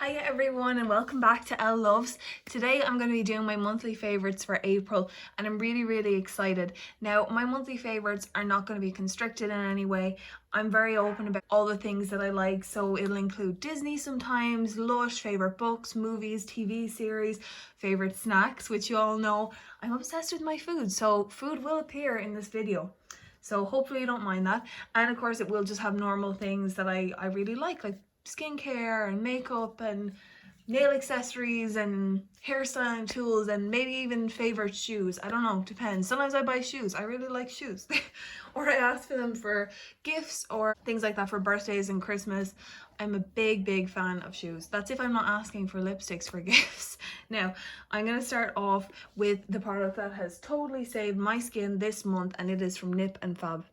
Hiya everyone and welcome back to Elle Loves. Today I'm going to be doing my monthly favourites for April and I'm really excited. Now my monthly favourites are not going to be constricted in any way. I'm very open about all the things that I like, so it'll include Disney sometimes, Lush, favourite books, movies, TV series, favourite snacks, which you all know I'm obsessed with my food, so food will appear in this video. So hopefully you don't mind that. And of course it will just have normal things that I really like skincare and makeup and nail accessories and hairstyling tools and maybe even favorite shoes. I don't know, depends. Sometimes I buy shoes. I really like shoes. Or I ask for them for gifts or things like that for birthdays and Christmas. I'm a big fan of shoes. That's if I'm not asking for lipsticks for gifts. Now, I'm going to start off with the product that has totally saved my skin this month, and it is from Nip and Fab.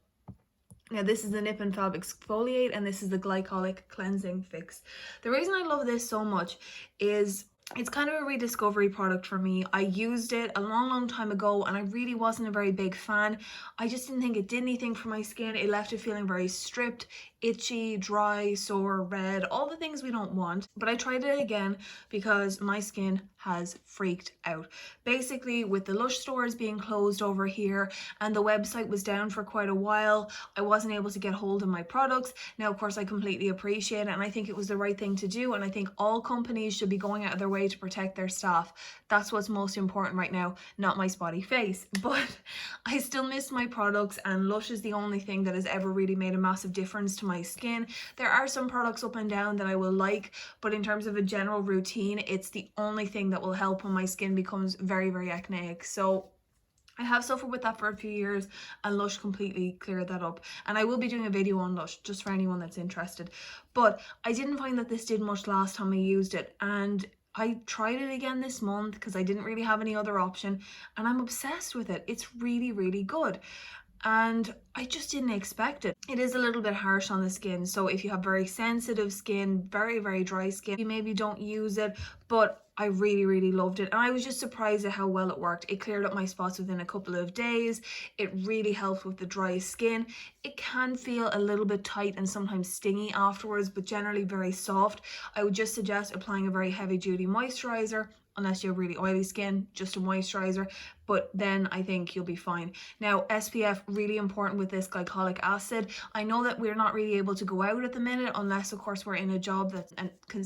Now this is the Nip and Fab Exfoliate and this is the Glycolic Cleansing Fix. The reason I love this so much is it's kind of a rediscovery product for me. I used it a long time ago and I really wasn't a very big fan. I just didn't think it did anything for my skin. It left it feeling very stripped, itchy, dry, sore, red, all the things we don't want. But I tried it again because my skin has freaked out. Basically, with the Lush stores being closed over here and the website was down for quite a while, I wasn't able to get hold of my products. Now, of course, I completely appreciate it and I think it was the right thing to do, and I think all companies should be going out of their way to protect their staff. That's what's most important right now, not my spotty face. But I still miss my products, and Lush is the only thing that has ever really made a massive difference to my skin. There are some products up and down that I will like, but in terms of a general routine, it's the only thing that will help when my skin becomes very acneic. So I have suffered with that for a few years and Lush completely cleared that up. And I will be doing a video on Lush just for anyone that's interested. But I didn't find that this did much last time I used it, and I tried it again this month because I didn't really have any other option, and I'm obsessed with it. It's really good. And I just didn't expect it. It is a little bit harsh on the skin, so if you have very sensitive skin, very dry skin, you maybe don't use it, but I really loved it, and I was just surprised at how well it worked. It cleared up my spots within a couple of days. It really helped with the dry skin. It can feel a little bit tight and sometimes stingy afterwards, but generally very soft. I would just suggest applying a very heavy duty moisturizer. Unless you have really oily skin, just a moisturizer, but then I think you'll be fine. Now, SPF, really important with this glycolic acid. I know that we're not really able to go out at the minute unless of course we're in a job that's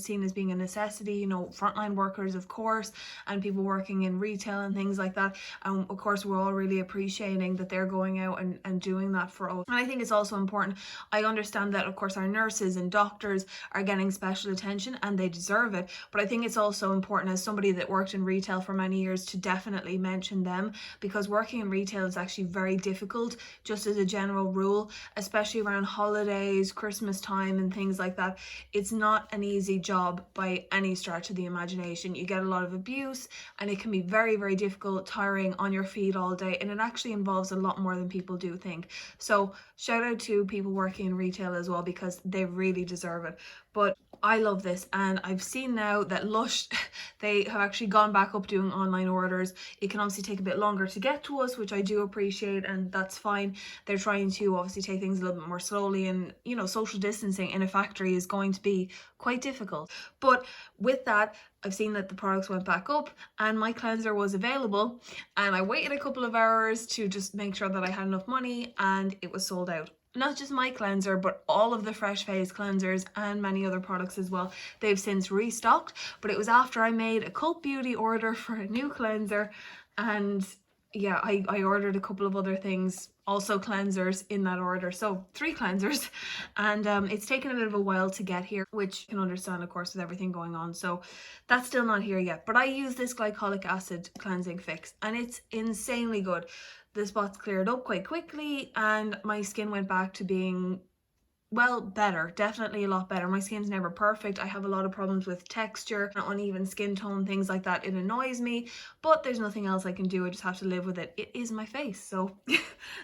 seen as being a necessity, you know, frontline workers of course, and people working in retail and things like that. And of course we're all really appreciating that they're going out and doing that for us. And I think it's also important. I understand that of course our nurses and doctors are getting special attention and they deserve it, but I think it's also important as somebody that worked in retail for many years to definitely mention them, because working in retail is actually very difficult just as a general rule, especially around holidays, Christmas time and things like that. It's not an easy job by any stretch of the imagination. You get a lot of abuse and it can be very difficult, tiring, on your feet all day, and it actually involves a lot more than people do think. So shout out to people working in retail as well, because they really deserve it. But I love this, and I've seen now that Lush, they have actually gone back up doing online orders. It can obviously take a bit longer to get to us, which I do appreciate, and that's fine. They're trying to obviously take things a little bit more slowly, and you know, social distancing in a factory is going to be quite difficult. But with that, I've seen that the products went back up and my cleanser was available, and I waited a couple of hours to just make sure that I had enough money, and it was sold out. Not just my cleanser, but all of the Fresh Face cleansers and many other products as well. They've since restocked, but it was after I made a Cult Beauty order for a new cleanser, and yeah, I ordered a couple of other things, also cleansers in that order, so 3 cleansers, and it's taken a bit of a while to get here, which you can understand of course with everything going on, so that's still not here yet. But I use this glycolic acid cleansing fix and it's insanely good. The spots cleared up quite quickly and my skin went back to being, well, better, definitely a lot better. My skin's never perfect. I have a lot of problems with texture, uneven skin tone, things like that. It annoys me, but there's nothing else I can do. I just have to live with it. It is my face, so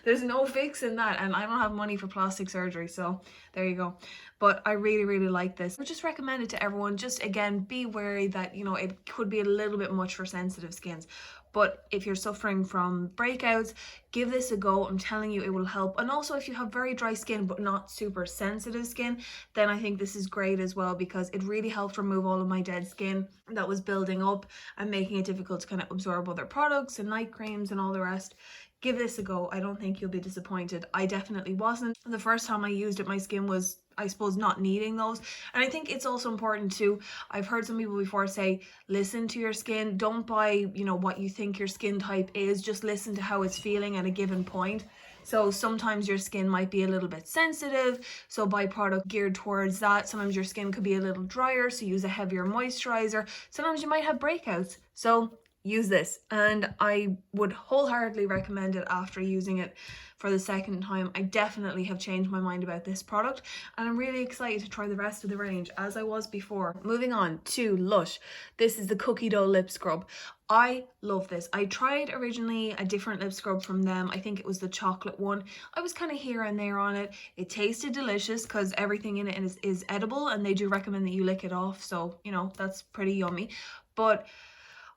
there's no fixing that, and I don't have money for plastic surgery, so there you go. But I really like this. I would just recommend it to everyone. Just again, be wary that, you know, it could be a little bit much for sensitive skins. But if you're suffering from breakouts, give this a go. I'm telling you, it will help. And also, if you have very dry skin but not super sensitive skin, then I think this is great as well, because it really helped remove all of my dead skin that was building up and making it difficult to kind of absorb other products and night creams and all the rest. Give this a go. I don't think you'll be disappointed. I definitely wasn't. The first time I used it, my skin was, I suppose, not needing those. And I think it's also important too. I've heard some people before say, listen to your skin. Don't buy, what you think your skin type is. Just listen to how it's feeling at a given point. So sometimes your skin might be a little bit sensitive, so buy product geared towards that. Sometimes your skin could be a little drier, so use a heavier moisturizer. Sometimes you might have breakouts, so use this. And I would wholeheartedly recommend it after using it for the second time. I definitely have changed my mind about this product, and I'm really excited to try the rest of the range as I was before. Moving on to Lush. This is the Cookie Dough Lip Scrub. I love this. I tried originally a different lip scrub from them. I think it was the chocolate one. I was kind of here and there on it. It tasted delicious because everything in it is edible, and they do recommend that you lick it off. So, that's pretty yummy. But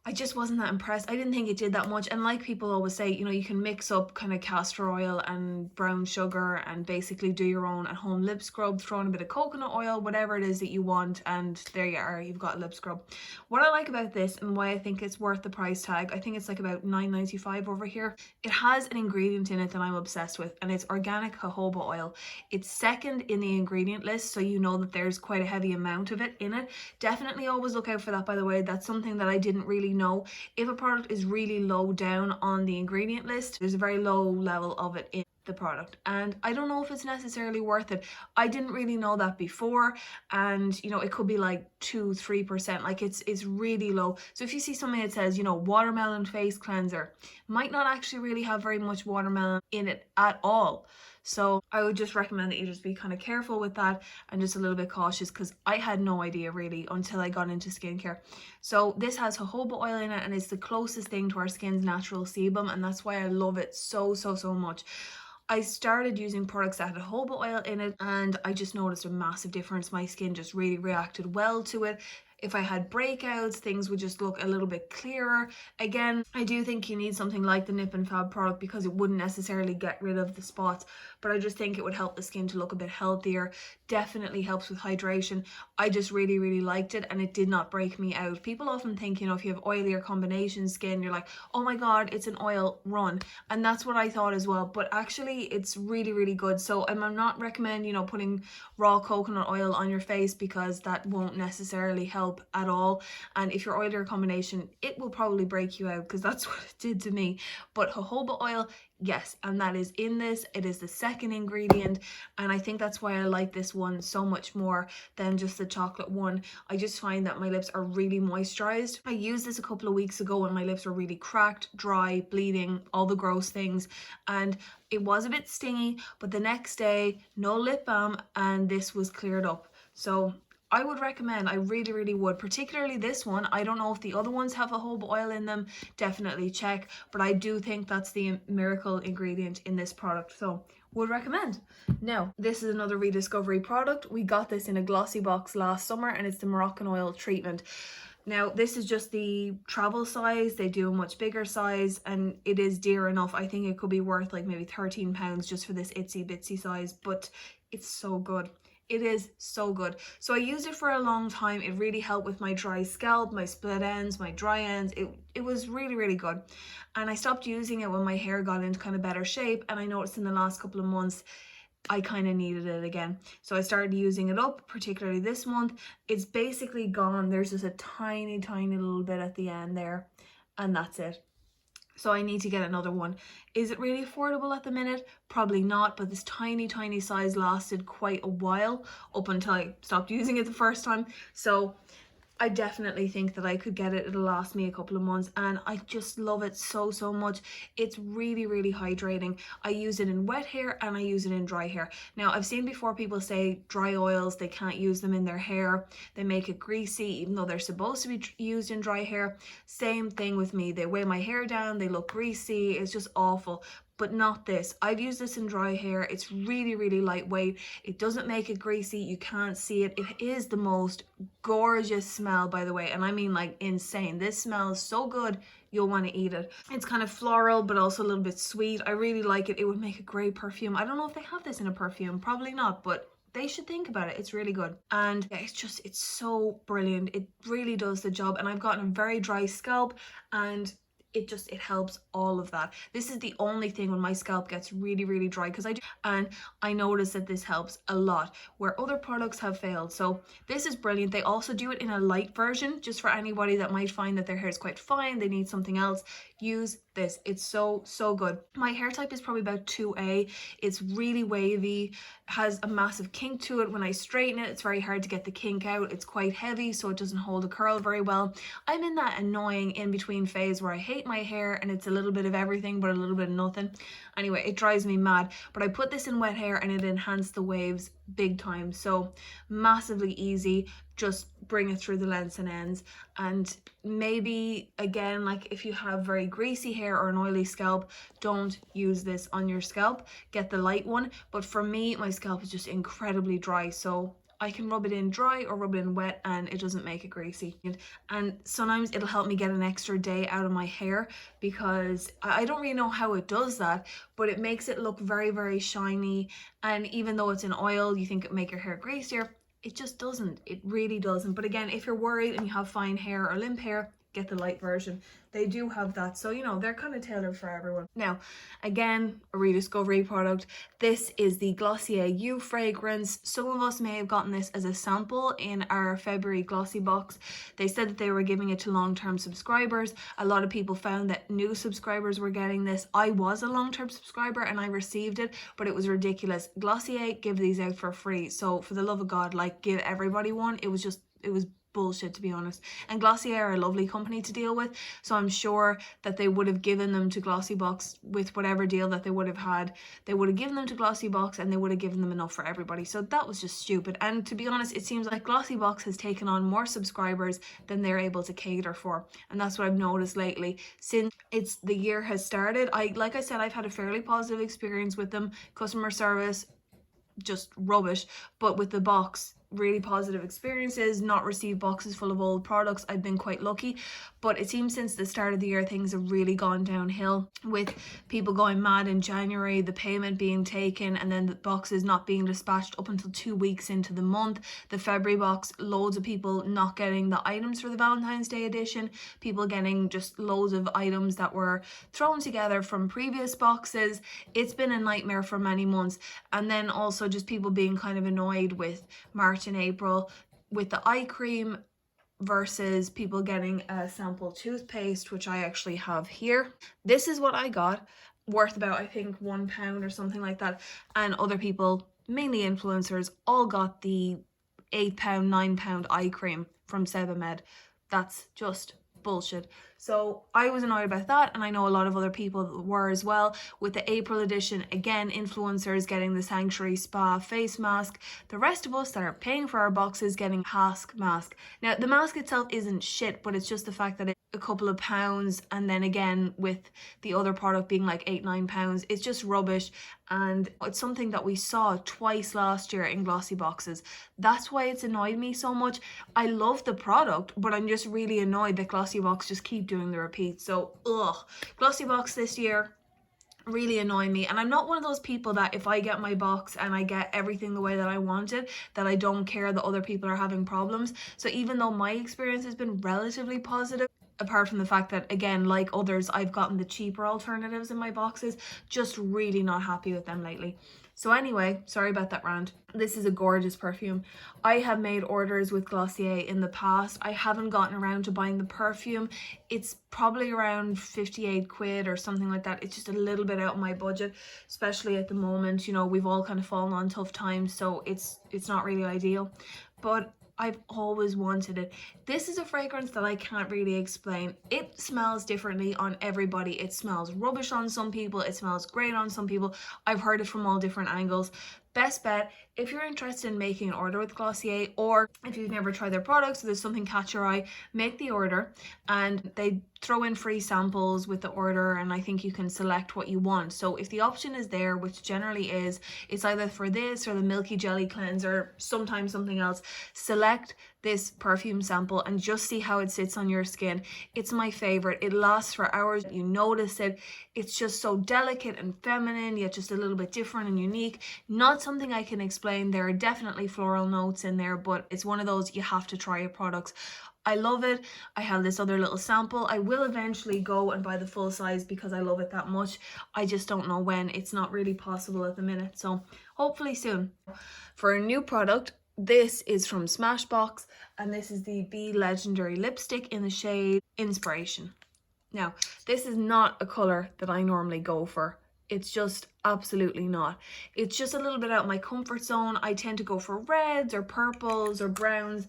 I just wasn't that impressed. I didn't think it did that much. And like people always say, you can mix up kind of castor oil and brown sugar and basically do your own at home lip scrub, throw in a bit of coconut oil, whatever it is that you want, and there you are, you've got a lip scrub. What I like about this and why I think it's worth the price tag, I think it's like about $9.95 over here. It has an ingredient in it that I'm obsessed with, and it's organic jojoba oil. It's second in the ingredient list, so you know that there's quite a heavy amount of it in it. Definitely always look out for that, by the way. That's something that I didn't really know. If a product is really low down on the ingredient list, there's a very low level of it in the product, and I don't know if it's necessarily worth it. I didn't really know that before, and it could be like 2-3%. Like it's really low. So if you see something that says watermelon face cleanser, might not actually really have very much watermelon in it at all. So I would just recommend that you just be kind of careful with that and just a little bit cautious, because I had no idea really until I got into skincare. So this has jojoba oil in it, and it's the closest thing to our skin's natural sebum, and that's why I love it so much. I started using products that had jojoba oil in it, and I just noticed a massive difference. My skin just really reacted well to it. If I had breakouts, things would just look a little bit clearer. Again, I do think you need something like the Nip and Fab product because it wouldn't necessarily get rid of the spots, but I just think it would help the skin to look a bit healthier. Definitely helps with hydration. I just really liked it, and it did not break me out. People often think, if you have oily or combination skin, you're like, oh my god, it's an oil run. And that's what I thought as well, but actually it's really good. So I'm not recommend, putting raw coconut oil on your face, because that won't necessarily help at all. And if you're oily or combination, it will probably break you out, because that's what it did to me. But jojoba oil, yes, and that is in this. It is the second ingredient, and I think that's why I like this one so much more than just the chocolate one. I just find that my lips are really moisturized. I used this a couple of weeks ago when my lips were really cracked, dry, bleeding, all the gross things, and it was a bit stingy, but the next day, no lip balm, and this was cleared up. So I would recommend, I really would, particularly this one. I don't know if the other ones have jojoba oil in them, definitely check, but I do think that's the miracle ingredient in this product, so would recommend. Now, this is another rediscovery product. We got this in a glossy box last summer, and it's the Moroccan oil treatment. Now, this is just the travel size. They do a much bigger size, and it is dear enough. I think it could be worth like maybe £13 just for this itsy bitsy size, but it's so good. It is so good. So I used it for a long time. It really helped with my dry scalp, my split ends, my dry ends. It was really good. And I stopped using it when my hair got into kind of better shape, and I noticed in the last couple of months I kind of needed it again. So I started using it up, particularly this month. It's basically gone. There's just a tiny little bit at the end there, and that's it. So I need to get another one. Is it really affordable at the minute? Probably not, but this tiny size lasted quite a while, up until I stopped using it the first time. So I definitely think that I could get it. It'll last me a couple of months, and I just love it so much. It's really hydrating. I use it in wet hair and I use it in dry hair. Now, I've seen before people say dry oils, they can't use them in their hair. They make it greasy, even though they're supposed to be used in dry hair. Same thing with me. They weigh my hair down, they look greasy. It's just awful. but not this. I've used this in dry hair. It's really, really lightweight. It doesn't make it greasy. You can't see it. It is the most gorgeous smell, by the way, and I mean like insane. This smells so good, you'll want to eat it. It's kind of floral, but also a little bit sweet. I really like it. It would make a great perfume. I don't know if they have this in a perfume, probably not, but they should think about it. It's really good. And yeah, it's so brilliant. It really does the job. And I've gotten a very dry scalp, and it helps all of that. This is the only thing when my scalp gets really, really dry, because I notice that this helps a lot where other products have failed. So this is brilliant. They also do it in a light version, just for anybody that might find that their hair is quite fine, they need something else. Use this. It's so good. My hair type is probably about 2A. It's really wavy, has a massive kink to it. When I straighten it, it's very hard to get the kink out. It's quite heavy, so it doesn't hold a curl very well. I'm in that annoying in between phase where I hate my hair and it's a little bit of everything but a little bit of nothing. Anyway, it drives me mad, but I put this in wet hair and it enhanced the waves big time. So massively easy. Just bring it through the lengths and ends. And maybe again, like if you have very greasy hair or an oily scalp, don't use this on your scalp. Get the light one. But for me, my scalp is just incredibly dry, so I can rub it in dry or rub it in wet and it doesn't make it greasy. And sometimes it'll help me get an extra day out of my hair, because I don't really know how it does that, but it makes it look very, very shiny. And even though it's in oil, you think it make your hair greasier, it just doesn't. It really doesn't. But again, if you're worried and you have fine hair or limp hair, get the light version. They do have that, so you know, they're kind of tailored for everyone. Now again, a rediscovery product. This is the Glossier You fragrance. Some of us may have gotten this as a sample in our February glossy box. They said that they were giving it to long-term subscribers. A lot of people found that new subscribers were getting this. I was a long-term subscriber and I received it, but it was ridiculous. Glossier give these out for free, so for the love of God, like, give everybody one. It was bullshit, to be honest. And Glossier are a lovely company to deal with, so I'm sure that they would have given them to Glossybox with whatever deal that they would have had. They would have given them to Glossybox and they would have given them enough for everybody. So that was just stupid. And to be honest, it seems like Glossybox has taken on more subscribers than they're able to cater for, and that's what I've noticed lately since the year has started. Like I said, I've had a fairly positive experience with them. Customer service, just rubbish, but with the box, really positive experiences. Not received boxes full of old products. I've been quite lucky, but it seems since the start of the year things have really gone downhill, with people going mad in January, the payment being taken and then the boxes not being dispatched up until 2 weeks into the month. The February box, loads of people not getting the items for the Valentine's Day edition, people getting just loads of items that were thrown together from previous boxes. It's been a nightmare for many months. And then also just people being kind of annoyed with March and April with the eye cream versus people getting a sample toothpaste, which I actually have here. This is what I got, worth about, I think, £1 or something like that. And other people, mainly influencers, all got the £8, £9 eye cream from Sebamed. That's just bullshit. So I was annoyed about that, and I know a lot of other people were as well. With the April edition, again, influencers getting the Sanctuary Spa face mask. The rest of us that are paying for our boxes getting mask. Now the mask itself isn't shit, but it's just the fact that it's a couple of pounds, and then again with the other product being like £8-9, it's just rubbish. And it's something that we saw twice last year in glossy boxes. That's why it's annoyed me so much. I love the product, but I'm just really annoyed that Glossybox just keep doing the repeats. So Glossybox this year really annoy me. And I'm not one of those people that if I get my box and I get everything the way that I want it, that I don't care that other people are having problems. So even though my experience has been relatively positive, apart from the fact that, again, like others, I've gotten the cheaper alternatives in my boxes, just really not happy with them lately. So anyway, sorry about that rant. This is a gorgeous perfume. I have made orders with Glossier in the past. I haven't gotten around to buying the perfume. It's probably around 58 quid or something like that. It's just a little bit out of my budget, especially at the moment. You know, we've all kind of fallen on tough times, so it's not really ideal. But I've always wanted it. This is a fragrance that I can't really explain. It smells differently on everybody. It smells rubbish on some people. It smells great on some people. I've heard it from all different angles. best bet, if you're interested in making an order with Glossier, or if you've never tried their products, so there's something catch your eye, make the order, and they throw in free samples with the order, and I think you can select what you want. So if the option is there, which generally is, it's either for this or the Milky Jelly Cleanser, sometimes something else, select this perfume sample and just see how it sits on your skin. It's my favorite. It lasts for hours. You notice it. It's just so delicate and feminine, yet just a little bit different and unique. Not something I can explain. There are definitely floral notes in there, but it's one of those you have to try your products. I love it. I have this other little sample. I will eventually go and buy the full size because I love it that much. I just don't know when. It's not really possible at the minute, so hopefully soon. For a new product, this is from Smashbox, and this is the Be Legendary lipstick in the shade Inspiration. Now, this is not a colour that I normally go for. It's just absolutely not. It's just a little bit out of my comfort zone. I tend to go for reds or purples or browns.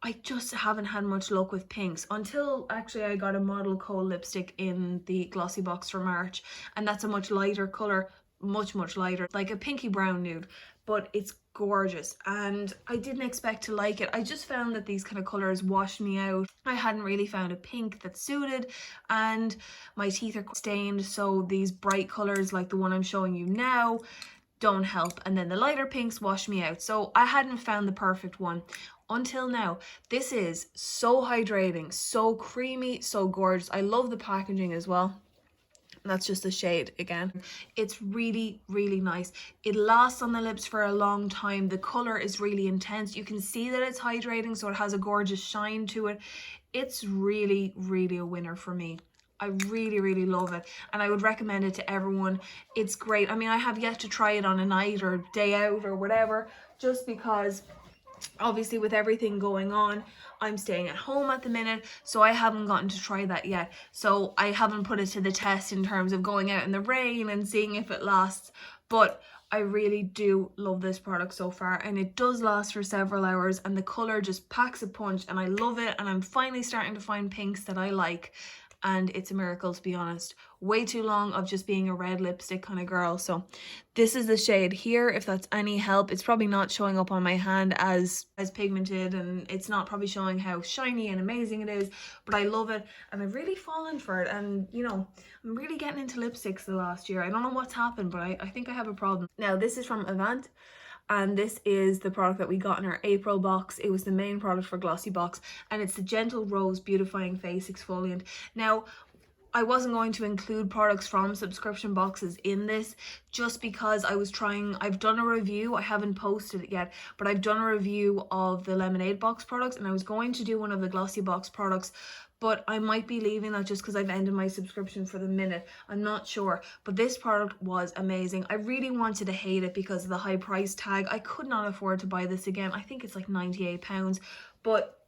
I just haven't had much luck with pinks until actually I got a Model Kohl lipstick in the glossy box for March, and that's a much lighter colour, much lighter, like a pinky brown nude, but it's gorgeous and I didn't expect to like it. I just found that these kind of colours washed me out. I hadn't really found a pink that suited, and my teeth are stained, so these bright colours like the one I'm showing you now don't help, and then the lighter pinks wash me out, so I hadn't found the perfect one until now. This is so hydrating, so creamy, so gorgeous. I love the packaging as well. That's just the shade again. It's really nice. It lasts on the lips for a long time. The color is really intense. You can see that it's hydrating, so it has a gorgeous shine to it. It's really a winner for me. I really love it, and I would recommend it to everyone. It's great. I mean, I have yet to try it on a night or day out or whatever, just because obviously with everything going on, I'm staying at home at the minute, so I haven't gotten to try that yet. So I haven't put it to the test in terms of going out in the rain and seeing if it lasts, but I really do love this product so far, and it does last for several hours, and the color just packs a punch, and I love it. And I'm finally starting to find pinks that I like, and it's a miracle, to be honest. Way too long of just being a red lipstick kind of girl. So this is the shade here, if that's any help. It's probably not showing up on my hand as pigmented, and it's not probably showing how shiny and amazing it is, but I love it, and I've really fallen for it. And you know, I'm really getting into lipsticks the last year. I don't know what's happened, but I think I have a problem. Now this is from Avant, and this is the product that we got in our April box. It was the main product for Glossy Box, and it's the Gentle Rose Beautifying Face Exfoliant. Now, I wasn't going to include products from subscription boxes in this, just because I've done a review. I haven't posted it yet, but I've done a review of the Lemonade Box products, and I was going to do one of the Glossy Box products, but I might be leaving that just because I've ended my subscription for the minute. I'm not sure, but this product was amazing. I really wanted to hate it because of the high price tag. I could not afford to buy this again. I think it's like £98, but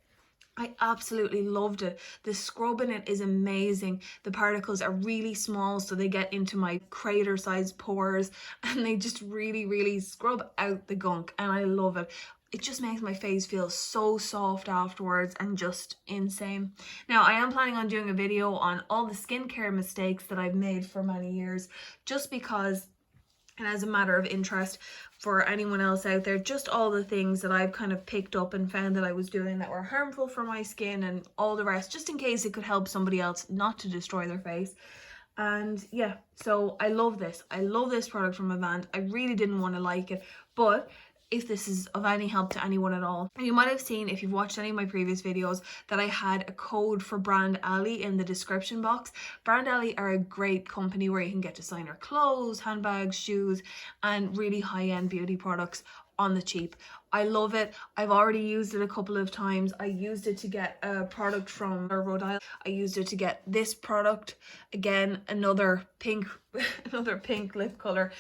I absolutely loved it. The scrub in it is amazing. The particles are really small, so they get into my crater sized pores, and they just really scrub out the gunk, and I love it. It just makes my face feel so soft afterwards, and just insane. Now, I am planning on doing a video on all the skincare mistakes that I've made for many years, just because, and as a matter of interest for anyone else out there, just all the things that I've kind of picked up and found that I was doing that were harmful for my skin, and all the rest, just in case it could help somebody else not to destroy their face. And yeah, so I love this. I love this product from Avant. I really didn't want to like it, but if this is of any help to anyone at all, you might have seen, if you've watched any of my previous videos, that I had a code for Brand Alley in the description box. Brand Alley are a great company where you can get designer clothes, handbags, shoes, and really high-end beauty products on the cheap. I love it. I've already used it a couple of times. I used it to get a product from Rhode Island. I used it to get this product, again, another pink another pink lip color.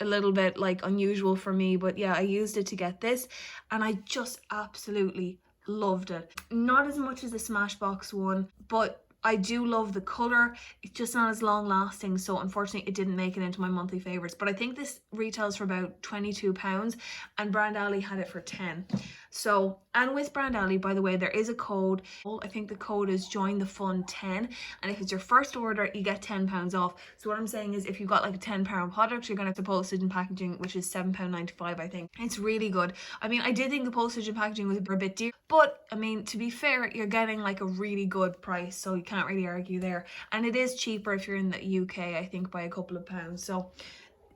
A little bit like unusual for me, but yeah, I used it to get this, and I just absolutely loved it. Not as much as the Smashbox one, but I do love the colour. It's just not as long lasting, so unfortunately it didn't make it into my monthly favourites. But I think this retails for about £22 and Brand Alley had it for 10. So, and with Brand Alley, by the way, there is a code. I think the code is join the fun 10, and if it's your first order you get £10 off. So what I'm saying is if you've got like a £10 product, you're gonna have the postage and packaging, which is £7.95, I think. It's really good. I mean, I did think the postage and packaging was a bit dear, but I mean, to be fair, you're getting like a really good price, so you can't really argue there. And it is cheaper if you're in the UK, I think, by a couple of pounds. So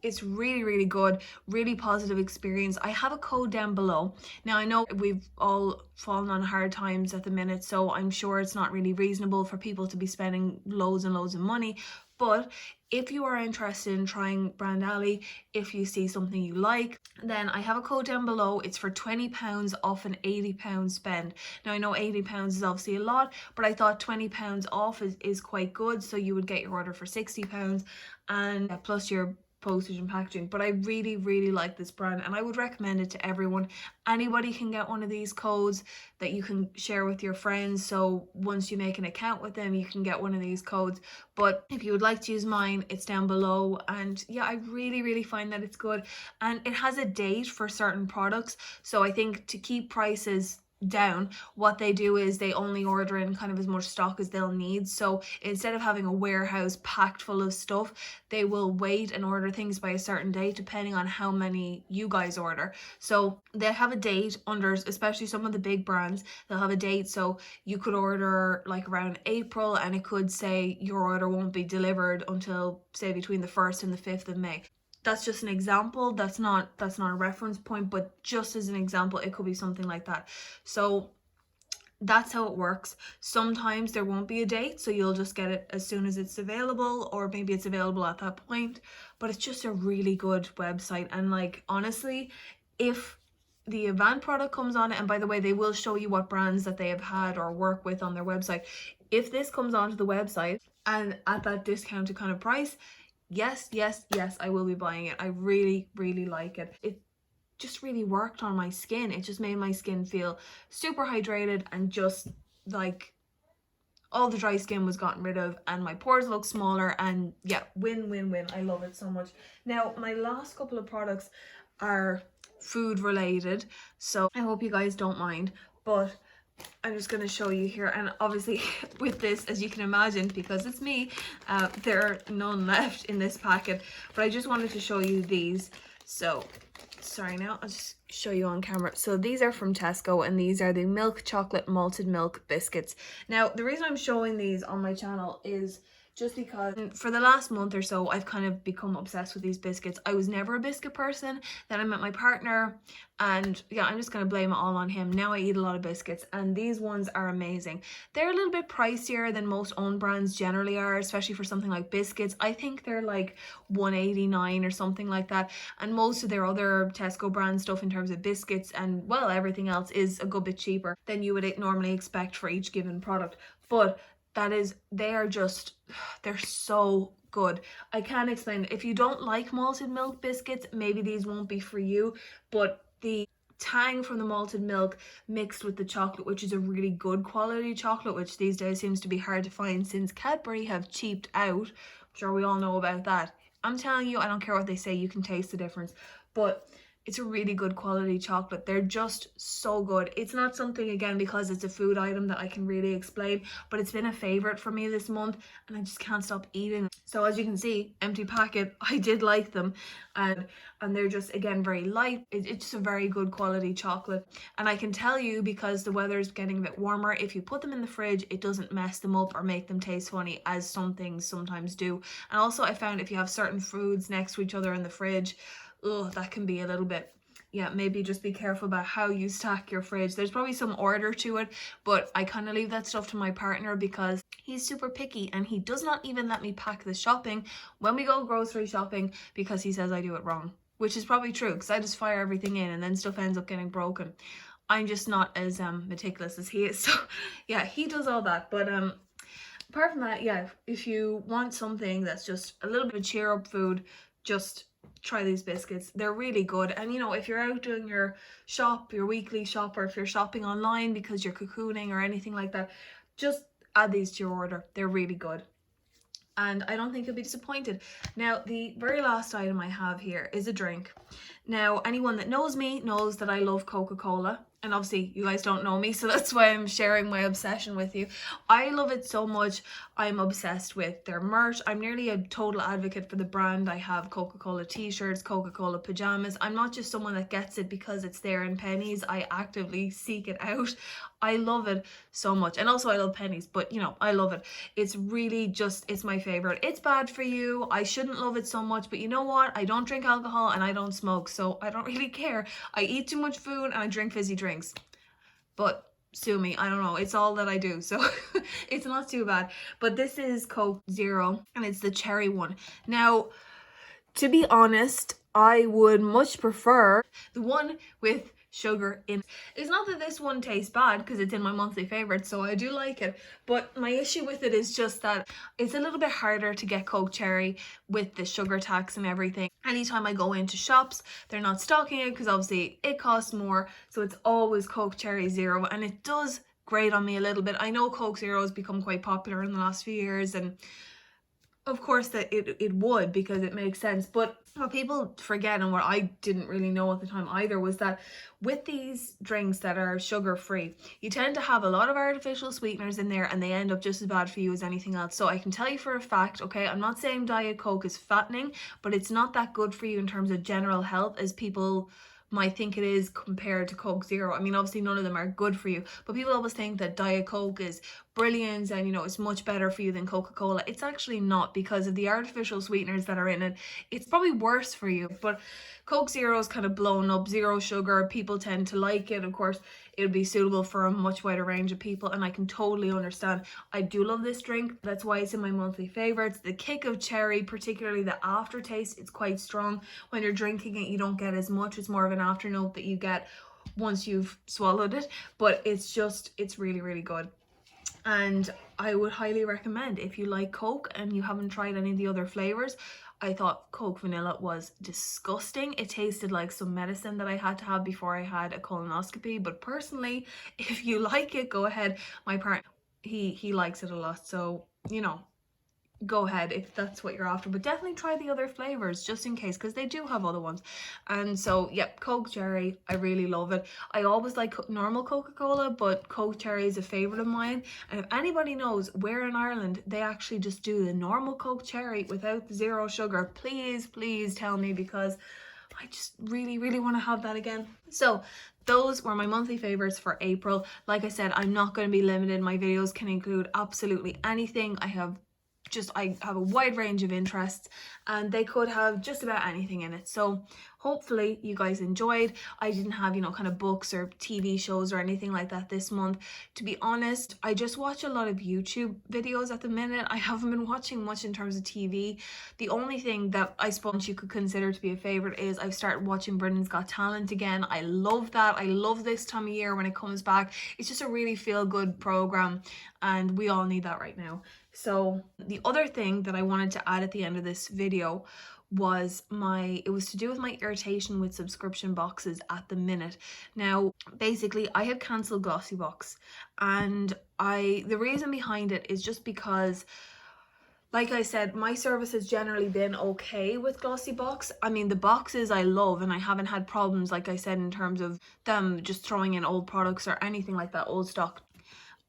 it's really, really good, really positive experience. I have a code down below. Now, I know we've all fallen on hard times at the minute, so I'm sure it's not really reasonable for people to be spending loads and loads of money. But if you are interested in trying Brand Alley, if you see something you like, then I have a code down below. It's for £20 off an £80 spend. Now, I know £80 is obviously a lot, but I thought £20 off is quite good. So you would get your order for £60 and plus your postage and packaging. But I really, really like this brand and I would recommend it to everyone. Anybody can get one of these codes that you can share with your friends, so once you make an account with them you can get one of these codes. But if you would like to use mine, it's down below. And yeah, I really, really find that it's good, and it has a date for certain products. So I think to keep prices down, what they do is they only order in kind of as much stock as they'll need. So instead of having a warehouse packed full of stuff, they will wait and order things by a certain date depending on how many you guys order. So they have a date under, especially some of the big brands, they'll have a date. So you could order like around April and it could say your order won't be delivered until say between the 1st and the 5th of May. That's just an example. That's not a reference point, but just as an example, it could be something like that. So that's how it works. Sometimes there won't be a date, so you'll just get it as soon as it's available, or maybe it's available at that point. But it's just a really good website, and like honestly, if the Avant product comes on it, and by the way, they will show you what brands that they have had or work with on their website. If this comes onto the website and at that discounted kind of price, yes, I will be buying it. I really, really like it. It just really worked on my skin. It just made my skin feel super hydrated, and just like all the dry skin was gotten rid of and my pores look smaller. And yeah, win. I love it so much. Now, my last couple of products are food related, so I hope you guys don't mind, but I'm just going to show you here. And obviously with this, as you can imagine, because it's me, there are none left in this packet, but I just wanted to show you these. So sorry, now I'll just show you on camera. So these are from Tesco, and these are the milk chocolate malted milk biscuits. Now, the reason I'm showing these on my channel is just because for the last month or so I've kind of become obsessed with these biscuits. I was never a biscuit person, then I met my partner, and yeah, I'm just going to blame it all on him. Now I eat a lot of biscuits, and these ones are amazing. They're a little bit pricier than most own brands generally are, especially for something like biscuits. I think they're like $1.89 or something like that, and most of their other Tesco brand stuff in terms of biscuits and well everything else is a good bit cheaper than you would normally expect for each given product. But they're so good. I can't explain it. If you don't like malted milk biscuits, maybe these won't be for you, but the tang from the malted milk mixed with the chocolate, which is a really good quality chocolate, which these days seems to be hard to find since Cadbury have cheaped out. I'm sure we all know about that. I'm telling you, I don't care what they say, you can taste the difference. But it's a really good quality chocolate. They're just so good. It's not something, again, because it's a food item, that I can really explain, but it's been a favorite for me this month and I just can't stop eating. So as you can see, empty packet, I did like them, and they're just, again, very light. It's just a very good quality chocolate. And I can tell you, because the weather's getting a bit warmer, if you put them in the fridge, it doesn't mess them up or make them taste funny, as some things sometimes do. And also I found if you have certain foods next to each other in the fridge, that can be a little bit, yeah, maybe just be careful about how you stack your fridge. There's probably some order to it, but I kind of leave that stuff to my partner because he's super picky, and he does not even let me pack the shopping when we go grocery shopping, because he says I do it wrong, which is probably true, because I just fire everything in and then stuff ends up getting broken. I'm just not as meticulous as he is. So yeah, he does all that. But apart from that, yeah, if you want something that's just a little bit of cheer up food, just try these biscuits. They're really good. And you know, if you're out doing your shop, your weekly shop, or if you're shopping online because you're cocooning or anything like that, just add these to your order. They're really good, and I don't think you'll be disappointed. Now, the very last item I have here is a drink. Now, anyone that knows me knows that I love Coca-Cola. And obviously, you guys don't know me, so that's why I'm sharing my obsession with you. I love it so much. I'm obsessed with their merch. I'm nearly a total advocate for the brand. I have Coca-Cola t-shirts, Coca-Cola pajamas. I'm not just someone that gets it because it's there in pennies. I actively seek it out. I love it so much. And also I love pennies, but you know, I love it. It's really just, it's my favorite. It's bad for you. I shouldn't love it so much, but you know what? I don't drink alcohol and I don't smoke, so I don't really care. I eat too much food and I drink fizzy drinks. But sue me, I don't know, it's all that I do, so it's not too bad. But this is Coke Zero and it's the cherry one. Now, to be honest, I would much prefer the one with sugar in. It's not that this one tastes bad because it's in my monthly favorites, so I do like it, but my issue with it is just that it's a little bit harder to get Coke Cherry with the sugar tax and everything. Anytime I go into shops, they're not stocking it because obviously it costs more, so it's always Coke Cherry Zero, and it does grate on me a little bit. I know Coke Zero has become quite popular in the last few years, and of course that it would, because it makes sense. But what people forget, and what I didn't really know at the time either, was that with these drinks that are sugar free, you tend to have a lot of artificial sweeteners in there, and they end up just as bad for you as anything else. So I can tell you for a fact, okay, I'm not saying Diet Coke is fattening, but it's not that good for you in terms of general health as people might think it is compared to Coke Zero. I mean, obviously none of them are good for you, but people always think that Diet Coke is brilliant and, you know, it's much better for you than Coca-Cola. It's actually not, because of the artificial sweeteners that are in it. It's probably worse for you. But Coke Zero is kind of blown up, zero sugar. People tend to like it. Of course, it would be suitable for a much wider range of people, and I can totally understand. I do love this drink. That's why it's in my monthly favorites. The kick of cherry, particularly the aftertaste, it's quite strong. When you're drinking it, you don't get as much. It's more of an afternote that you get once you've swallowed it, but it's really, really good. And I would highly recommend, if you like Coke and you haven't tried any of the other flavors. I thought Coke Vanilla was disgusting. It tasted like some medicine that I had to have before I had a colonoscopy. But personally, if you like it, go ahead. My partner, he likes it a lot, so you know, go ahead if that's what you're after. But definitely try the other flavors just in case, because they do have other ones. And so yep, Coke Cherry, I really love it. I always like normal Coca-Cola, but Coke Cherry is a favorite of mine. And if anybody knows where in Ireland they actually just do the normal Coke Cherry without the zero sugar, please tell me, because I just really want to have that again. So those were my monthly favorites for April. Like I said, I'm not going to be limited. My videos can include absolutely anything. I have a wide range of interests, and they could have just about anything in it. So hopefully you guys enjoyed. I didn't have, you know, kind of books or TV shows or anything like that this month. To be honest, I just watch a lot of YouTube videos at the minute. I haven't been watching much in terms of TV. The only thing that I suppose you could consider to be a favorite is I've started watching Britain's Got Talent again. I love that. I love this time of year when it comes back. It's just a really feel-good program, and we all need that right now. So the other thing that I wanted to add at the end of this video was it was to do with my irritation with subscription boxes at the minute. Now, basically, I have cancelled Glossybox, and the reason behind it is just because, like I said, my service has generally been okay with Glossybox. I mean, the boxes I love, and I haven't had problems, like I said, in terms of them just throwing in old products or anything like that, old stock.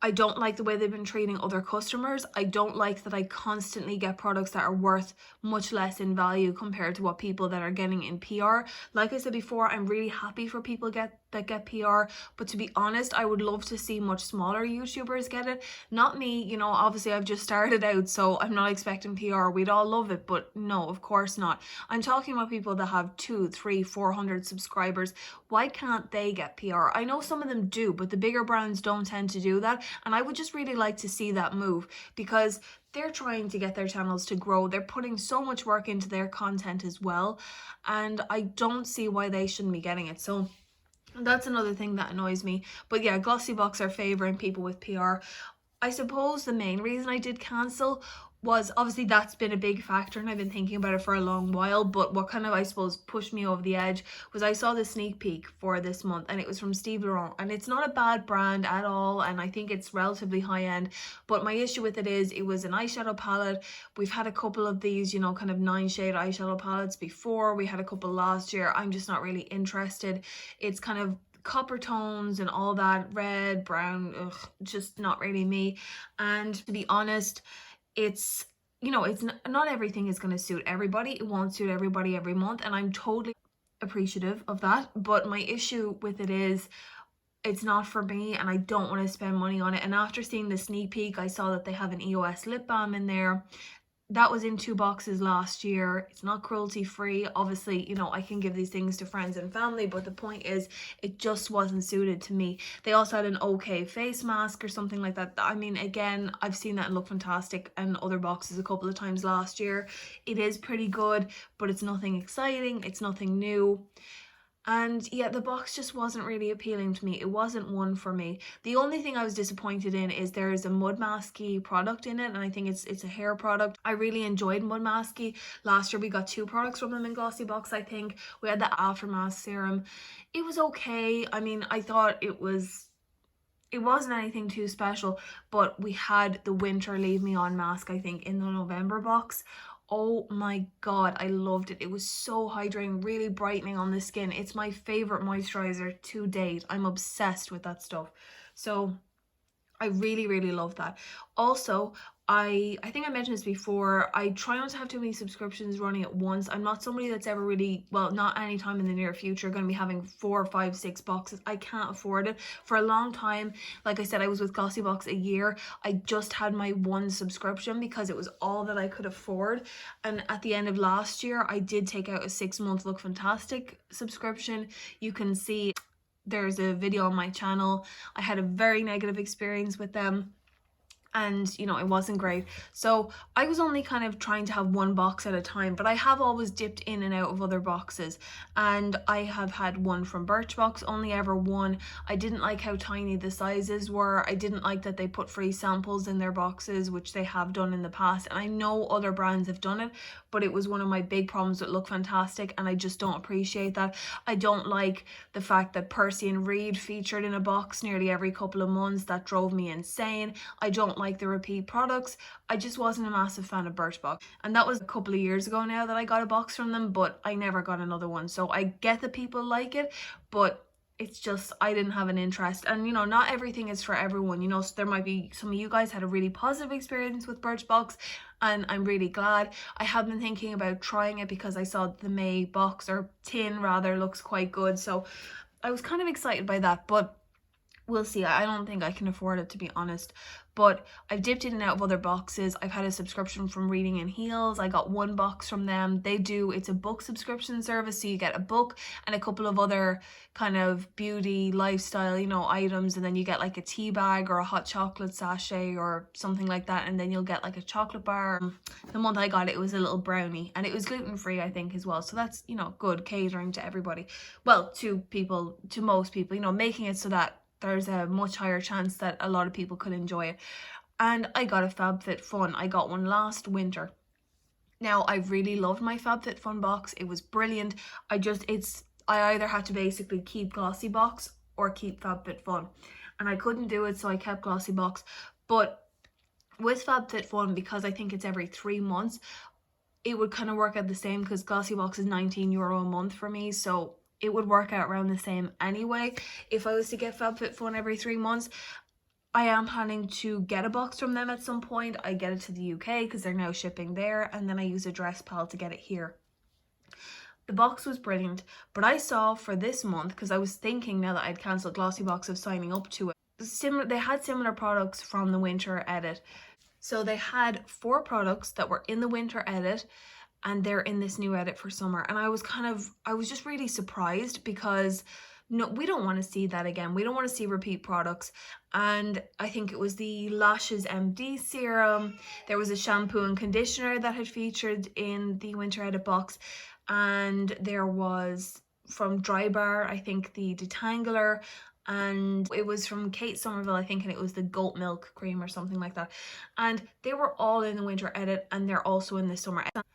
I don't like the way they've been treating other customers. I don't like that I constantly get products that are worth much less in value compared to what people that are getting in PR. Like I said before, I'm really happy for people that get PR, but to be honest, I would love to see much smaller YouTubers get it. Not me, you know, obviously I've just started out, so I'm not expecting PR. We'd all love it, but no, of course not. I'm talking about people that have 200, 300, 400 subscribers. Why can't they get PR? I know some of them do, but the bigger brands don't tend to do that, and I would just really like to see that move, because they're trying to get their channels to grow. They're putting so much work into their content as well, and I don't see why they shouldn't be getting it. So that's another thing that annoys me. But yeah, Glossybox are favouring people with PR. I suppose the main reason I did cancel was obviously that's been a big factor, and I've been thinking about it for a long while. But what kind of, I suppose, pushed me over the edge was I saw the sneak peek for this month, and it was from Steve Laurent, and it's not a bad brand at all, and I think it's relatively high end. But my issue with it is it was an eyeshadow palette. We've had a couple of these, you know, kind of 9-shade eyeshadow palettes before. We had a couple last year. I'm just not really interested. It's kind of copper tones and all that, red, brown, ugh, just not really me. And to be honest, it's, you know, it's not everything is going to suit everybody. It won't suit everybody every month, and I'm totally appreciative of that. But my issue with it is it's not for me, and I don't want to spend money on it. And after seeing the sneak peek, I saw that they have an EOS lip balm in there. That was in 2 boxes last year. It's not cruelty free. Obviously, you know, I can give these things to friends and family, but the point is it just wasn't suited to me. They also had an okay face mask or something like that. I mean, again, I've seen that and look fantastic in other boxes a couple of times last year. It is pretty good, but it's nothing exciting. It's nothing new. And yeah, the box just wasn't really appealing to me. It wasn't one for me. The only thing I was disappointed in is there's a mud masky product in it, and I think it's a hair product. I really enjoyed mud masky. Last year we got 2 products from them in glossy box, I think. We had the aftermath serum. It was okay. I mean, I thought it wasn't anything too special, but we had the winter leave me on mask, I think, in the November box. Oh my god, I loved it. It was so hydrating, really brightening on the skin. It's my favorite moisturizer to date. I'm obsessed with that stuff. So I really, really love that. Also, I think I mentioned this before, I try not to have too many subscriptions running at once. I'm not somebody that's ever really, well, not anytime in the near future, going to be having 4, 5, 6 boxes. I can't afford it. For a long time, like I said, I was with Glossybox a year. I just had my 1 subscription because it was all that I could afford. And at the end of last year, I did take out a 6-month Look Fantastic subscription. You can see there's a video on my channel. I had a very negative experience with them, and you know, it wasn't great. So I was only kind of trying to have 1 box at a time, but I have always dipped in and out of other boxes, and I have had one from Birchbox, only ever one. I didn't like how tiny the sizes were. I didn't like that they put free samples in their boxes, which they have done in the past, and I know other brands have done it, but it was one of my big problems with Look Fantastic, and I just don't appreciate that. I don't like the fact that Percy and Reed featured in a box nearly every couple of months. That drove me insane. I don't like the repeat products. I just wasn't a massive fan of Birchbox, and that was a couple of years ago now that I got a box from them, but I never got another one. So I get that people like it, but it's just, I didn't have an interest. And you know, not everything is for everyone, you know. So there might be some of you guys had a really positive experience with Birchbox, and I'm really glad. I have been thinking about trying it because I saw the May box, or tin rather, looks quite good, so I was kind of excited by that, but we'll see. I don't think I can afford it, to be honest. But I've dipped in and out of other boxes. I've had a subscription from Reading in Heels. I got 1 box from them. It's a book subscription service, so you get a book and a couple of other kind of beauty, lifestyle, you know, items, and then you get like a tea bag or a hot chocolate sachet or something like that, and then you'll get like a chocolate bar. The month I got it, it was a little brownie, and it was gluten-free, I think, as well. So that's, you know, good, catering to everybody. Well, to most people, you know, making it so that there's a much higher chance that a lot of people could enjoy it. And I got a FabFitFun. I got one last winter. Now, I really loved my FabFitFun box. It was brilliant. I either had to basically keep Glossybox or keep FabFitFun, and I couldn't do it, so I kept Glossybox. But with FabFitFun, because I think it's every 3 months, it would kind of work out the same, because Glossybox is €19 a month for me, so it would work out around the same anyway. If I was to get FabFitFun every 3 months, I am planning to get a box from them at some point. I get it to the UK because they're now shipping there, and then I use a DressPal to get it here. The box was brilliant, but I saw for this month, because I was thinking now that I'd cancelled Glossybox of signing up to it, they had similar products from the winter edit. So they had 4 products that were in the winter edit, and they're in this new edit for summer. And I was just really surprised, because no, we don't want to see that again. We don't want to see repeat products. And I think it was the Lashes MD serum. There was a shampoo and conditioner that had featured in the winter edit box. And there was from Dry Bar, I think, the detangler. and it was from Kate Somerville, I think, and it was the goat milk cream or something like that. And they were all in the winter edit, and they're also in the summer edit.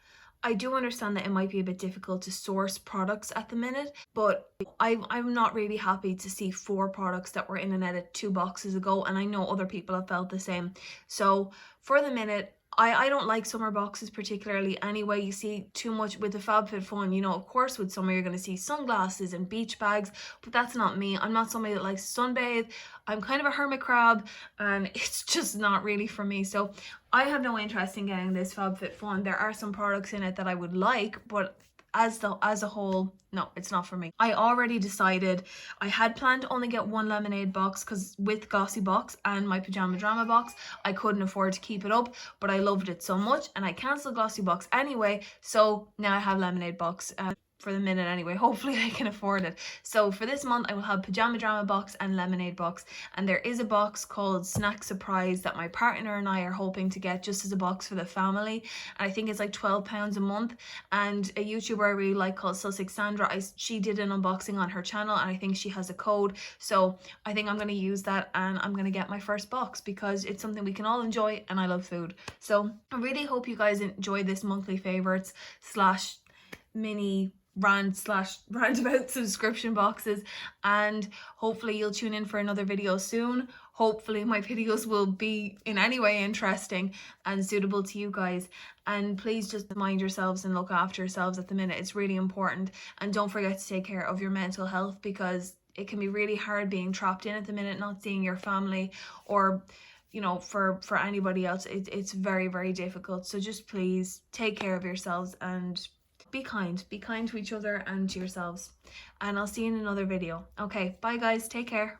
I do understand that it might be a bit difficult to source products at the minute, but I'm not really happy to see 4 products that were in an edit 2 boxes ago, and I know other people have felt the same. So for the minute, I don't like summer boxes particularly anyway. You see too much with the FabFitFun, you know, of course with summer you're going to see sunglasses and beach bags, but that's not me. I'm not somebody that likes to sunbathe. I'm kind of a hermit crab, and it's just not really for me. So I have no interest in getting this FabFitFun. There are some products in it that I would like, but as a whole, no, it's not for me. I already decided I had planned to only get 1 lemonade box because with Glossy box and my pajama drama box I couldn't afford to keep it up, but I loved it so much and I cancelled Glossy box anyway, so now I have lemonade box. For the minute anyway, hopefully I can afford it. So for this month I will have pajama drama box and lemonade box, and there is a box called Snack Surprise that my partner and I are hoping to get just as a box for the family, and I think it's like £12 a month. And a YouTuber I really like called Sussex Sandra, she did an unboxing on her channel and I think she has a code, so I think I'm going to use that and I'm going to get my first box because it's something we can all enjoy and I love food. So I really hope you guys enjoy this monthly favorites slash mini roundabout subscription boxes, and hopefully you'll tune in for another video soon. Hopefully my videos will be in any way interesting and suitable to you guys, and please just mind yourselves and look after yourselves at the minute. It's really important, and don't forget to take care of your mental health because it can be really hard being trapped in at the minute, not seeing your family, or you know, for anybody else. It's very, very difficult. So just please take care of yourselves and be kind to each other and to yourselves, and I'll see you in another video. Okay, bye guys, take care.